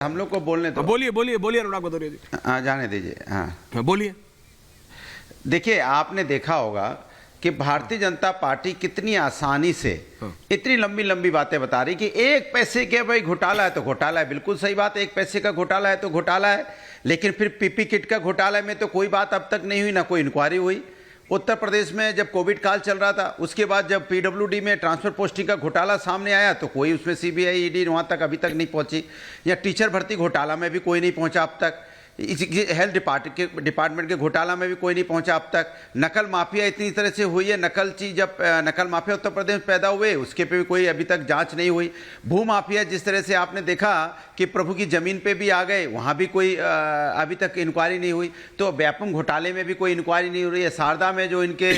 हम लोग को बोलने तो बोलिए बोलिए बोलिए अनुराग भदौरिया जी। हाँ, जाने दीजिए। हाँ बोलिए। देखिए, आपने देखा होगा कि भारतीय जनता पार्टी कितनी आसानी से इतनी लंबी लंबी बातें बता रही कि एक पैसे के भाई घोटाला है तो घोटाला है। बिल्कुल सही बात, एक पैसे का घोटाला है तो घोटाला है। लेकिन फिर पीपी किट का घोटाला में तो कोई बात अब तक नहीं हुई, ना कोई इंक्वायरी हुई। उत्तर प्रदेश में जब कोविड काल चल रहा था, उसके बाद जब पीडब्ल्यूडी में ट्रांसफर पोस्टिंग का घोटाला सामने आया तो कोई उसमें सीबीआई ईडी वहाँ तक अभी तक नहीं पहुंची। या टीचर भर्ती घोटाला में भी कोई नहीं पहुंचा अब तक। हेल्थ डिपार्टमेंट के घोटाला में भी कोई नहीं पहुंचा अब तक। नकल माफिया इतनी तरह से हुई है, जब नकल माफिया उत्तर प्रदेश में पैदा हुए उसके पे भी कोई अभी तक जांच नहीं हुई। भू माफिया जिस तरह से आपने देखा कि प्रभु की जमीन पे भी आ गए, वहाँ भी कोई अभी तक इंक्वायरी नहीं हुई। तो व्यापम घोटाले में भी कोई इंक्वायरी नहीं हो रही है। शारदा में जो इनके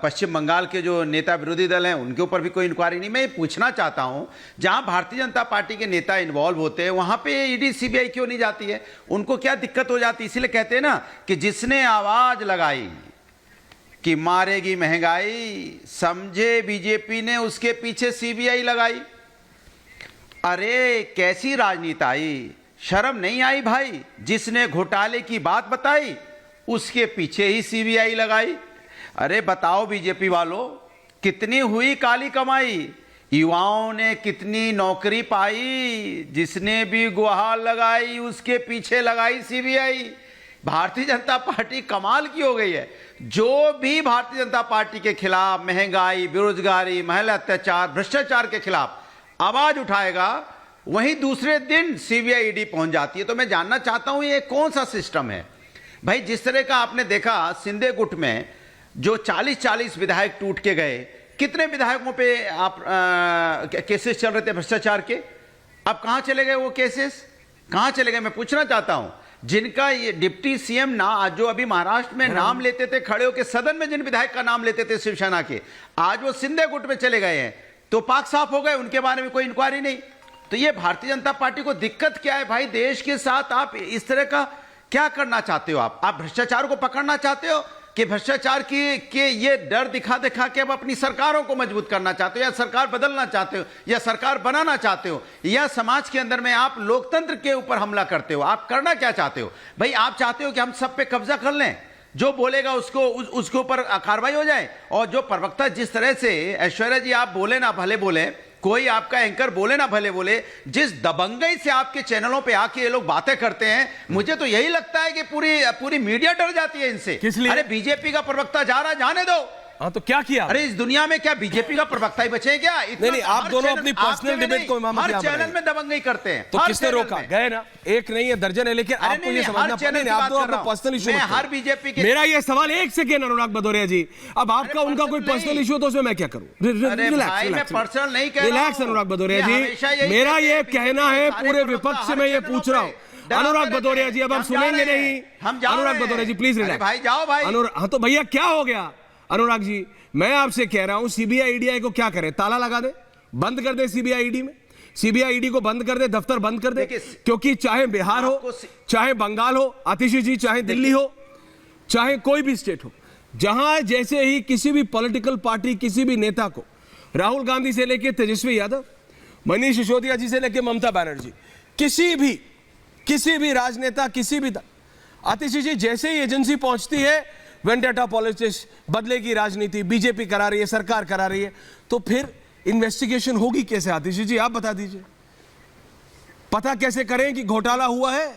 पश्चिम बंगाल के जो नेता विरोधी दल हैं उनके ऊपर भी कोई इंक्वायरी नहीं। मैं ये पूछना चाहता हूँ, जहाँ भारतीय जनता पार्टी के नेता इन्वॉल्व होते हैं वहाँ पे ईडी सीबीआई क्यों नहीं जाती है? उनको क्या दिक्कत हो जाती? इसीलिए कहते हैं ना कि जिसने आवाज लगाई कि मारेगी महंगाई, समझे बीजेपी ने उसके पीछे सीबीआई लगाई। अरे कैसी राजनीति आई, शर्म नहीं आई भाई? जिसने घोटाले की बात बताई उसके पीछे ही सीबीआई लगाई। अरे बताओ बीजेपी वालों, कितनी हुई काली कमाई, युवाओं ने कितनी नौकरी पाई, जिसने भी गुहार लगाई उसके पीछे लगाई सीबीआई। भारतीय जनता पार्टी कमाल की हो गई है। जो भी भारतीय जनता पार्टी के खिलाफ महंगाई, बेरोजगारी, महिला अत्याचार, भ्रष्टाचार के खिलाफ आवाज उठाएगा, वहीं दूसरे दिन सीबीआई ईडी पहुंच जाती है। तो मैं जानना चाहता हूं ये कौन सा सिस्टम है भाई? जिस तरह का आपने देखा सिंधे गुट में जो 40-40 विधायक टूट के गए, कितने विधायकों पे आप केसेस चल रहे थे भ्रष्टाचार के? अब कहां चले गए वो केसेस? कहां चले गए? मैं पूछना चाहता हूं, जिनका ये डिप्टी सीएम ना जो अभी महाराष्ट्र में नाम लेते थे, खड़े होकर सदन में जिन विधायक का नाम लेते थे शिवसेना के, आज वो सिंधे गुट में चले गए हैं तो पाक साफ हो गए, उनके बारे में कोई इंक्वायरी नहीं। तो ये भारतीय जनता पार्टी को दिक्कत क्या है भाई? देश के साथ आप इस तरह का क्या करना चाहते हो? आप भ्रष्टाचार को पकड़ना चाहते हो कि भ्रष्टाचार के ये डर दिखा दिखा के अब अपनी सरकारों को मजबूत करना चाहते हो, या सरकार बदलना चाहते हो, या सरकार बनाना चाहते हो, या समाज के अंदर में आप लोकतंत्र के ऊपर हमला करते हो? आप करना क्या चाहते हो भाई? आप चाहते हो कि हम सब पे कब्जा कर लें, जो बोलेगा उसके ऊपर कार्रवाई हो जाए? और जो प्रवक्ता जिस तरह से ऐश्वर्या जी आप बोले ना भले बोले, कोई आपका एंकर बोले ना भले बोले, जिस दबंगई से आपके चैनलों पे आके ये लोग बातें करते हैं, मुझे तो यही लगता है कि पूरी मीडिया डर जाती है इनसे। किस लिए? अरे बीजेपी का प्रवक्ता जा रहा, जाने दो। हाँ तो क्या किया? अरे इस दुनिया में क्या बीजेपी का प्रवक्ता ही बचे क्या? नहीं, आप दोनों अपनी पर्सनल डिबेट को हर चैनल में दबंगई करते हैं। तो किसने रोका? गए ना, एक नहीं है दर्जन है, लेकिन आपको ये समझना पड़ेगा, आप तो अपना पर्सनल इशू मत हर बीजेपी के। मेरा ये सवाल, एक सेकेंड अनुराग भदौरिया जी, अब आपका उनका कोई पर्सनल इशू तो उसमें मैं क्या करूं? पर्सनल नहीं कह रहा हूं। रिलैक्स अनुराग भदौरिया जी, मेरा ये कहना है, पूरे विपक्ष से मैं ये पूछ रहा हूं। अनुराग भदौरिया जी, अब हम सुनेंगे नहीं। अनुराग भदौरिया जी प्लीज रिलैक्स। भाई जाओ भाई। हाँ तो भैया क्या हो गया? अनुराग जी मैं आपसे कह रहा हूं, सीबीआई ईडी को क्या करे? ताला लगा दे, बंद कर दे सीबीआई ईडी में, सीबीआई ईडी को बंद कर दे, दफ्तर बंद कर दे। क्योंकि चाहे बिहार हो, चाहे बंगाल हो आतिशी जी, चाहे दिल्ली हो, चाहे कोई भी स्टेट हो, जहां जैसे ही किसी भी पॉलिटिकल पार्टी, किसी भी नेता को, राहुल गांधी से लेकर तेजस्वी यादव, मनीष सिसोदिया जी से लेकर ममता बनर्जी, किसी भी राजनेता, किसी भी आतिशी जी, जैसे ही एजेंसी पहुंचती है, वेंडेटा पॉलिटिक्स, बदले की राजनीति बीजेपी करा रही है, सरकार करा रही है, तो फिर इन्वेस्टिगेशन होगी कैसे? आतिशी जी आप बता दीजिए, पता कैसे करें कि घोटाला हुआ है?